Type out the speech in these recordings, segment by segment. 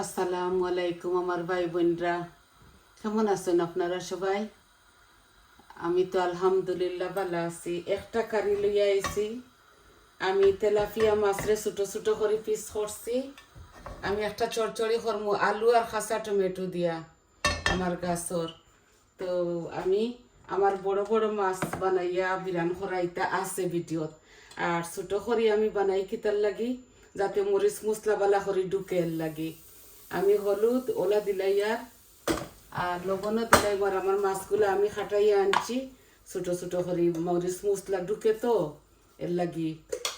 আসসালামু আলাইকুম আমার ভাই বোনরা, কেমন আছেন আপনারা সবাই? আমি তো আলহামদুলিল্লাহ ভালো আছি। একটা কারি লইয়া আইছি। আমি তেলাপিয়া মাছরে ছোটো ছোটো করে পিস করছি। আমি একটা চড়চড়ি করমু আলু আর খাসা টমেটো দিয়া আমার গাছর। তো আমি আমার বড় বড় মাছ বানাইয়া বিরান করাইতা আছে ভিডিওত। আর ছোটো করি আমি বানাই কিতার লাগি যাতে মরিচ মশলা বালা করি ঢুকের লাগি। আমি হলুদ ওলা দিলাইয়ার আর লবণও দিলাইবার আমার মাছগুলো আমি খাটাইয়া আনছি ছোটো ছোটো করি মরিচ মশলা ঢুকে তো এর লাগি,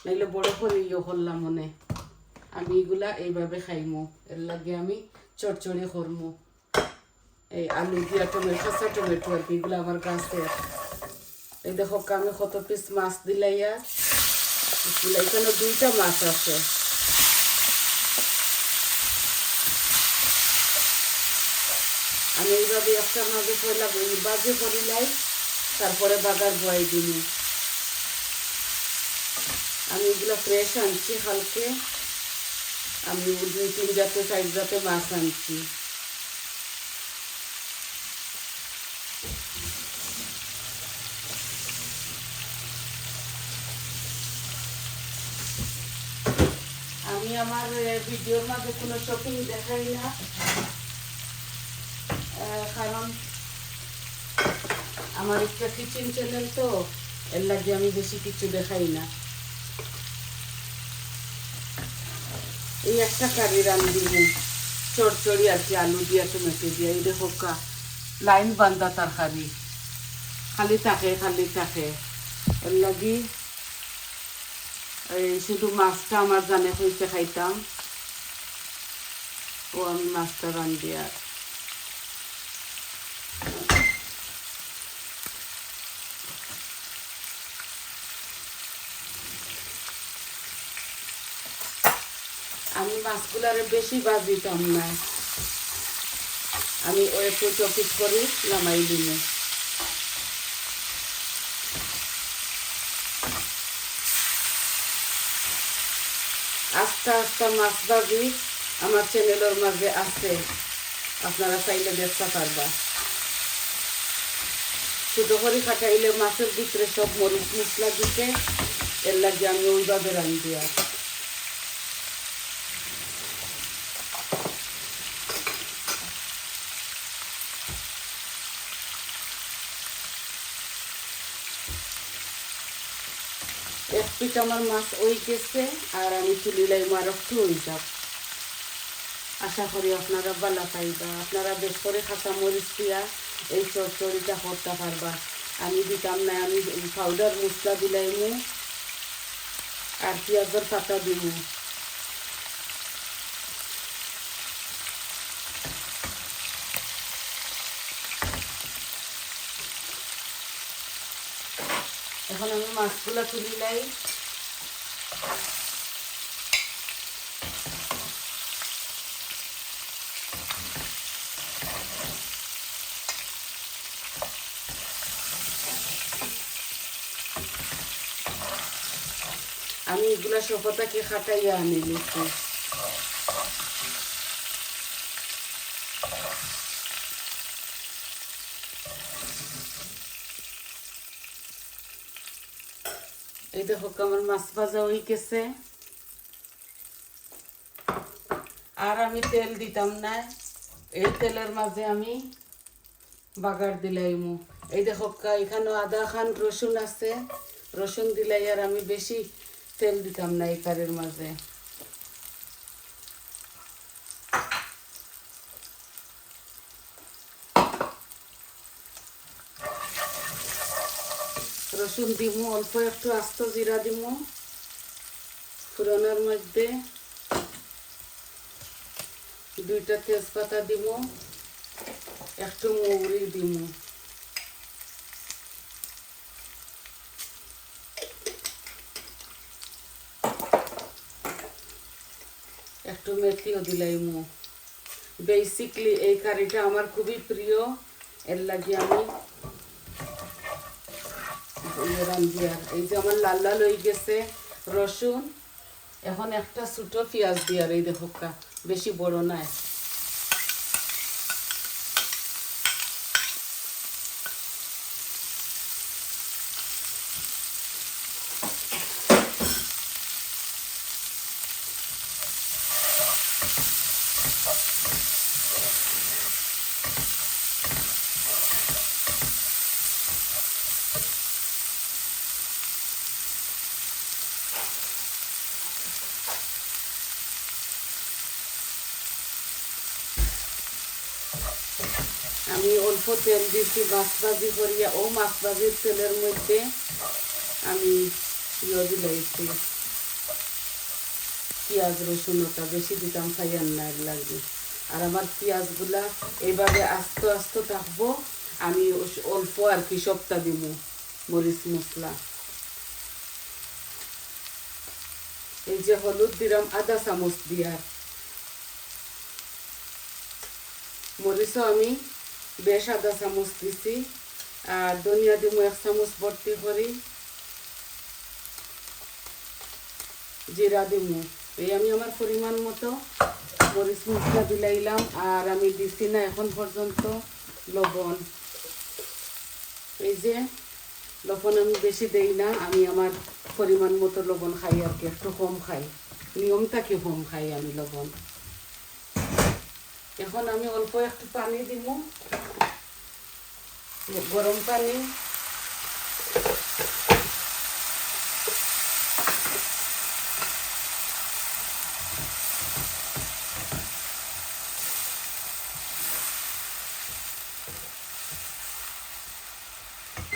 নাইলে বড় করে ইয়ে করলাম মনে। আমি এগুলা এইভাবে খাইমু, এর লাগে আমি চড়চড়ি করমু এই আলু দিয়া টমেটো খাসা টমেটো আর কি, এগুলো আমার গাছের। এই দেখো আমি কত পিস মাছ দিলাইয়া, এখানে দুইটা মাছ আছে। আমি এইভাবে একটার মাঝে পয়লা বাজে করিলাই, তারপরে বাগার বয়াই দিলি। আমি এগুলো ফ্রেশ আনছি হালকে, আমি 2-3 জাতে 4 জাতে মাছ আনছি। আমি আমার ভিডিওর মাঝে কোনো শপিং দেখাই না, কারণ আমার একটা কিচেন চ্যানেল তো এর লাগে আমি বেশি কিছু দেখাই না। এই একটা কারি রান্ধি চড়চড়ি আর কি আলু দিয়া টমেটো দিয়া। এই দেখো লাইন বান্ধা তরকারি খালি থাকে এর লাগি এই শুধু মাছটা আমার জানে হইতে খাইতাম, ও আমি মাছটা রান্ধি। আর আমি মাছগুলারে বেশি বাজিতাম না, আমি ও একটু চপিস করে নামাই দিই। আস্তে আস্তে মাছ ভাজি আমার চ্যানেলের মাঝে আছে, আপনারা চাইলে দেখতে পারবা। ছোটো করে খাটাইলে মাছের ভিতরে সব মরিচ মশলা দিতে, এর লাগে আমি ওইভাবে রান্ধি। আর এক পিঠ আমার মাছ ওই গেছে, আর আমি তুলিলাই মার একটু ওই যাব। আশা করি আপনারা ভালো পাইবা, আপনারা বেশ করে খাঁচা মরিচ দিয়া এই চড়চড়িটা করতে পারবা। আমি দিতাম না, আমি পাউডার মশলা দিলাইমু আর পেঁয়াজের পাতা দিমু। এখন আমি মাছগুলা তুলিলাই। আমি এগুলা সবটাকে খাটাইয়া আনি লিখি। এই দেখো আমার মাছ ভাজা হয়ে গেছে। আর আমি তেল দিতাম না, এই তেলের মাঝে আমি বাগার দিলাইমু। এই দেখো এখানে আদা খান রসুন আছে, রসুন দিলাই। আর আমি বেশি তেল দিতাম না এই কারির মাঝে। রসুন দিমু, অল্প একটু আস্ত জিরা দিমু ফুরনের মধ্যে, 2টা তেজপাতা দিমু, একটু মৌরি দিমু, একটু মেথিও দিলাইমু। বেসিকলি এই কারিটা আমার খুবই প্রিয়, এর লাগে আমি রান্ধি। আর এই যে আমার লাল লাল হয়ে গেছে রসুন, এখন একটা ছোট পেঁয়াজ দিয়ে, আর এই দেখো বেশি বড় নাই, আমি অল্প তেল দিয়েছি মাছ ভাজি করিয়া, ও মাছ ভাজির তেলের মধ্যে আমি দিলাইছি পেঁয়াজ রসুন, ওটা বেশি দিতাম খাইয়ার না লাগবে। আর আমার পেঁয়াজগুলা এইভাবে আস্তে আস্তে থাকবো, আমি অল্প আর কি সবটা দিব মরিচ মশলা। এই যে হলুদ দিলাম আধা চামচ দিয়া, মরিচও আমি বেশ আধা চামচ দিছি, আর ধনিয়া দিব 1 চামচ ভর্তি করি, জিরা দিব। এই আমি আমার পরিমাণ মতো মরিচ মশলা দিলাইলাম। আর আমি দিছি না এখন পর্যন্ত লবণ। এই যে লবণ আমি বেশি দেই না, আমি আমার পরিমাণ মতো লবণ খাই আর কি, একটু কম খাই, নিয়মটাকে কম খাই আমি লবণ। এখন আমি অল্প একটু পানি দিব, গরম পানি।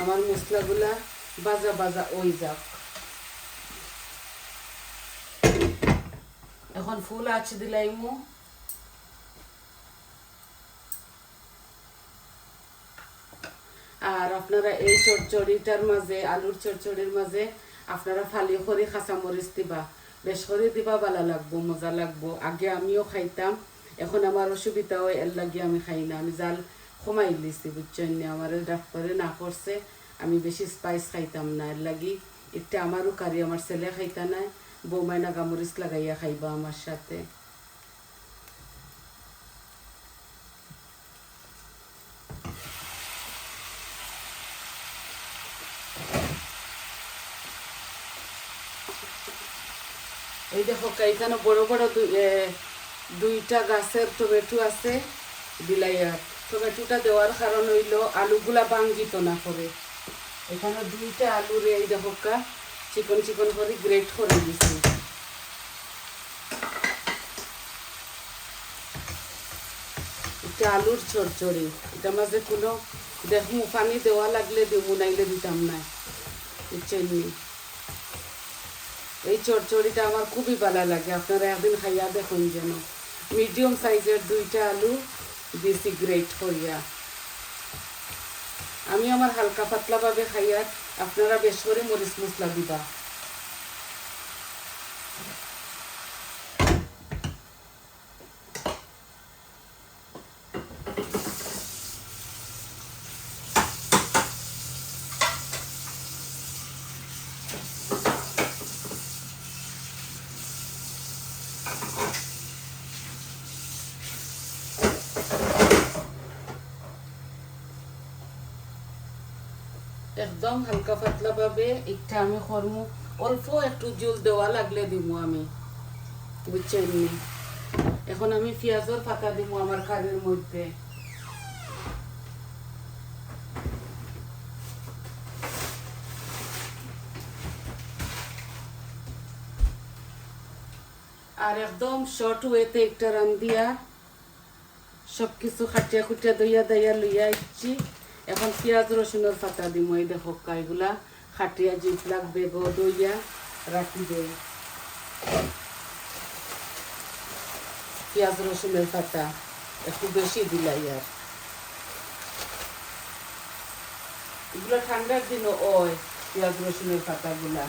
আমার মশলাগুলা বাজা বাজা ওই যাক। এখন ফুল আঁচ দিলাইমু। আর আপনারা এই চচ্চড়িটার মাঝে, আলুর চচ্চড়ির মাঝে আপনারা ফালি করে কাঁচামরিচ দিবা, বেশ করে দিবা, ভালো লাগবো, মজা লাগবো। আগে আমিও খাইতাম, এখন আমার অসুবিধা হয়, এর লাগে আমি খাই না। আমি জাল কমাই লিছি, বুঝছেন না, আমার ডাক্তারে না করছে আমি বেশি স্পাইস খাইতাম না, এর লাগি এটা আমারও কারি, আমার ছেলে খাইতা নাই, বৌমাই নাগামরিচ লাগাইয়া খাইবা আমার সাথে। এই দেখো এখানে বড় বড় দুইটা গাছের টমেটো আছে দিলাইয়ার। টমেটোটা দেওয়ার কারণ হইল আলুগুলা ভাঙ্গিত না করে। এখানে দুইটা আলুরে এই দেখো চিকন চিকন করে গ্রেট করে দিছি। এটা আলুর চচ্চড়ি, এটা মাঝে কোনো দেখমু পানি দেওয়া লাগলে দেবো, নাইলে দিতাম না, বুঝছেন। এই চচ্চড়িটা আমার খুবই ভালো লাগে, আপনারা একদিন খাইয়া দেখুন যেন। মিডিয়াম সাইজের দুইটা আলু দিছি গ্রেট করিয়া। আমি আমার হালকা পাতলাভাবে খাইয়া, আপনারা বেশ করে মরিচ মশলা দিবা। একদম হালকা পাতলা ভাবে একটা আমি করমু, অল্প একটু জল দেওয়া লাগলে দিব আমি, বুঝছেন। এখন আমি পেঁয়াজের পাতা দিব আমার কারির মধ্যে। আর একদম শর্ট ওয়েতে একটা রান্ধিয়া সবকিছু খাটিয়া খুটিয়া দইয়া দইয়া লইয়া ইচ্ছি। এখন পেঁয়াজ রসুনের পাতা দিম, এই দেখো এগুলা খাটিয়া জিপ লাগবে গো, দইয়া রাখি দেই। পেঁয়াজ রসুনের পাতা একটু বেশি দিলাই। আর এগুলো ঠান্ডার দিনও ওই পেঁয়াজ রসুনের পাতাগুলা।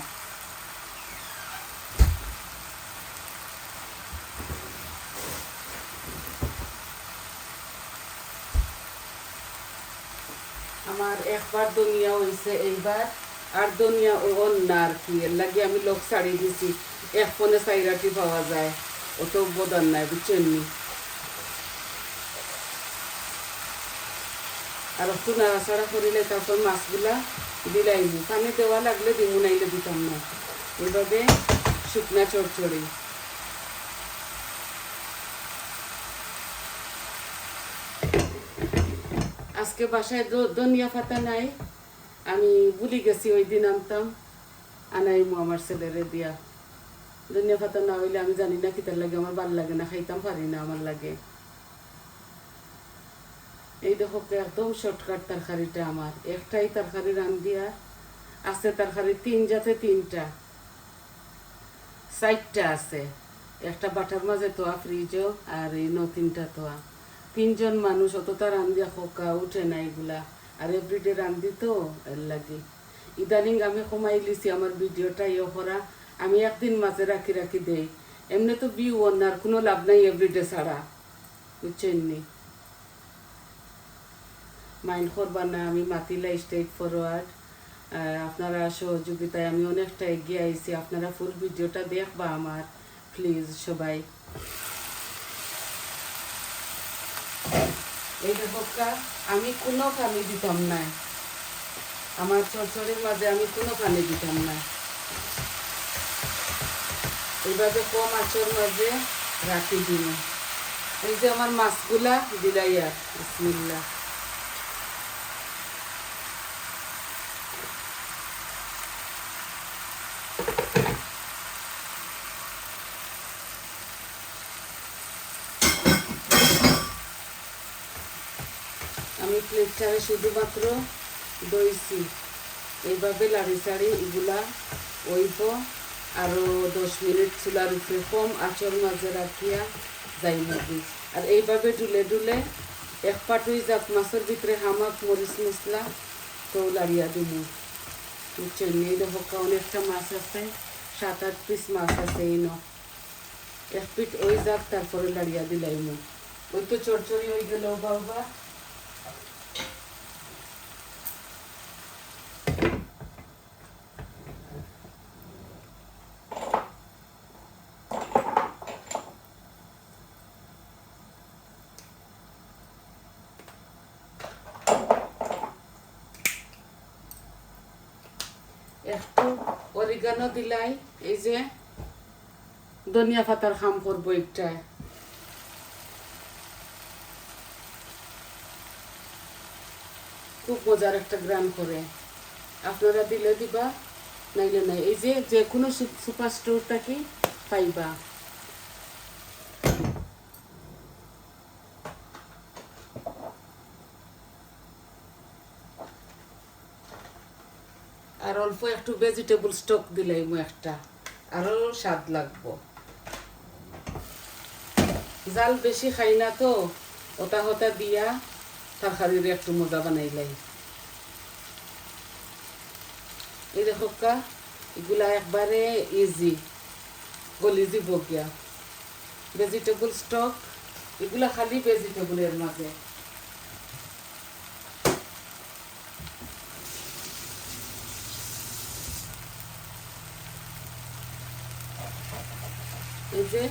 আমার একবার দুনিয়া হয়েছে, এইবার আর দুনিয়া ওর না আর কি, এর লাগে আমি লোক ছাড়ি দিছি। এক ফোনে চাইরাটি পাওয়া যায়, অত বোধান নাই, বুঝছেন। আর একটু নাড়াচাড়া করিলে তারপর মাছগুলা দিলাইব, পানি দেওয়া লাগলে দিমু, নাইলে দিতাম না। এইভাবে শুকনা চচ্চড়ি। আজকে বাসায় ধনিয়া পাতা নাই, আমি ভুলি গেছি, ওই দিন আনতাম, আনাইমু আমার ছেলেরে দিয়া। ধনিয়া পাতা না হইলে আমি জানি না কিতার লাগে, আমার ভাল লাগে না, খাইতাম পারি না, আমার লাগে। এই দেখো একদম শর্টকাট তরকারিটা আমার একটাই তরকারি রান্ধিয়া আছে তরকারি তিন জাতে তিনটা চারটা আছে একটা বাটার মাঝে তোয়া ফ্রিজও আর এই তিনটা তোয়া তিনজন মানুষ অতটা রান্ধিয়া খোকা উঠে না এগুলা আর এভরিডে রান্ধি তো এর লাগে ইদানিং আমি কমাই লিছি আমার ভিডিওটা ইয়ে করা আমি একদিন মাঝে রাখি রাখি দেই এমনি তো ভিউ অন্যার কোনো লাভ নাই এভরিডে ছাড়া বুঝছেন নি মাইন্ড করবা না আমি মাতিলাই স্ট্রেট ফরওয়ার্ড আপনারা সহযোগিতায় আমি অনেকটা এগিয়ে আইছি আপনারা ফুল ভিডিওটা দেখবা আমার প্লিজ সবাই এই দেখো আমি কোনো পানি দিতাম না আমার চরচড়ির মাঝে আমি কোনো পানি দিতাম না এইভাবে কম আঁচের মাঝে রাখি দিন এই যে আমার মাছগুলা দিলাই আর বিসমিল্লাহ আমি প্লেটটারে শুধুমাত্র দইছি এইভাবে লাড়ি চাড়ি এগুলা ওইব আরও 10 মিনিট চুলার উপরে কম আঁচর মাঝে রাখিয়া যাই লাগি আর এইভাবে ডুলে ডুলে এক পাটুই যাক মাছের ভিতরে হামাক মরিচ মশলা তো লাড়িয়া দিব বুঝছেন এই দেখো অনেকটা মাছ আছে 7-8 পিস মাছ আছে এই এক পিট ওই যাক তারপরে লাড়িয়া দিলাই ওই তো চড়চড়ি হয়ে গেল বাবা একটু অরিগানো দিলাই এই যে ধনিয়া পাতার খাম করবো একটা খুব মজার একটা গ্রাম করে আপনারা দিলে দিবা নাইলে নাই এই যে কোনো সুপার স্টোর থাকি পাইবা আর অল্প একটু ভেজিটেবল স্টক দিলাই একটা আরো স্বাদ লাগবো জাল বেশি খাই না তো ওটা হতা দিয়া তরকারির একটু মজা বানাইলাই এই দেখো এগুলা একবারে ইজি গলি দিব গিয়া ভেজিটেবল স্টক এগুলা খালি ভেজিটেবলের মাঝে এই যে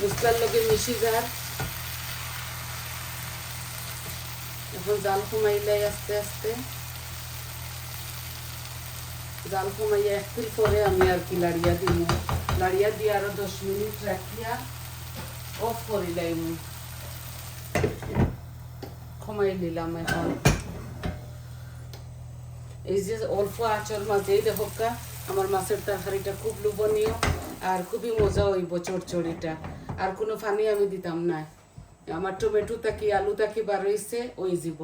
মশলার লগে মিশি যার এখন জাল কমাইলাই আস্তে আস্তে জাল কমাইয়া একদিন পরে আমি আর কি লাড়িয়া দিব লাড়িয়া দিয়ে আরো 10 মিনিট রাখিয়া অফ করিলাই কমাই নিলাম এখন এই যে অল্প আঁচর মাঝেই দেখো আমার মাছের তরকারিটা খুব লোভনীয় আর খুবই মজা হইব চড়চড়িটা আর কোনো পানি আমি দিতাম না আমার টমেটো তাকি আলু তাকি বার হইছে ওই যাব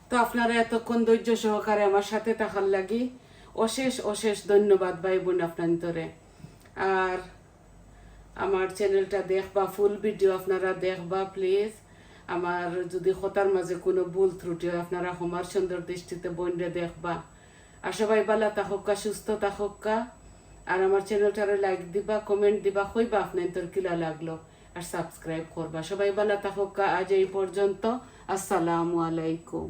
তো আপনারা এতক্ষণ ধৈর্য সহকারে আমার সাথে থাকার লাগি অশেষ অশেষ ধন্যবাদ ভাই বোন আপনান্তরে আর আমার চ্যানেলটা দেখবা ফুল ভিডিও আপনারা দেখবা প্লিজ আমার যদি কথার মাঝে কোনো ভুল ত্রুটি হয় আপনারা ক্ষমার সুন্দর দৃষ্টিতে বইনরে দেখবা আর সবাই ভালো থাকুকা সুস্থ থাকুকা আর আমার চ্যানেলটারে লাইক দিবা কমেন্ট দিবা কইবা আপনার কিলা লাগলো আর সাবস্ক্রাইব করবা সবাই ভালো থাকুকা আজ এই পর্যন্ত আসসালামু আলাইকুম।